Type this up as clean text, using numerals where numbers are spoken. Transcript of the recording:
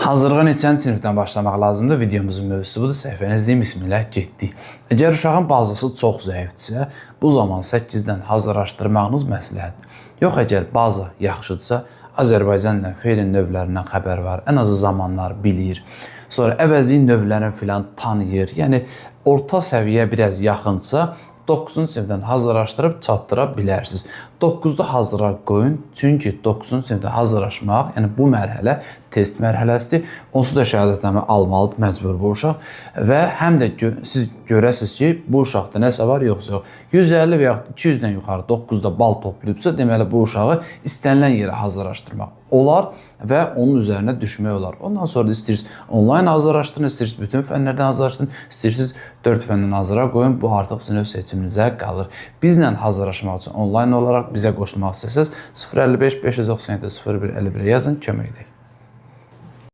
Hazırlığa neçənci sinifdən başlamaq lazımdır? Videomuzun mövzusu budur. Səhifənizdə bismillah getdik. Əgər uşağın bazası çox zəifdirsə, bu zaman 8-dən hazırlaşdırmağınız məsləhətdir. Yox, əgər baza yaxşıdırsa, Azərbaycan ilə feilin növlərindən xəbər var, ən azı zamanlar bilir. Sonra əvəzin növlərini filan tanıyır. Yəni, orta səviyyə biraz yaxındsa, 9-cu sinifdən hazırlaşdırıb çatdıra bilərsiniz. 9-da hazıra qoyun, çünki 9-cu sinifdə hazırlaşmaq, yəni bu mərhələ test mərhələsidir. Onsuz da şəhadətnamə almalıdır məcbur bu uşaq və həm də siz görəsiniz ki, bu uşaqda nəsə var, yoxsa yox. 150 və yaxud 200-dən yuxarı 9-da bal toplayıbsa, deməli bu uşağı istənilən yerə hazırlaşdırmaq olar və onun üzərinə düşmək olar. Ondan sonra da istəyirsiniz onlayn hazırlaşdırın, istəyirsiniz bütün fənlərdən hazırlaşdırın, istəyirsiniz 4 fəndən hazıra qoyun. Bu artıq sizin öz seçiminizə qalır. Bizlə hazırlaşmaq üçün onlayn olaraq bizə qoşulmaq istəsəz 055 597 0151 yazın, kömək edək.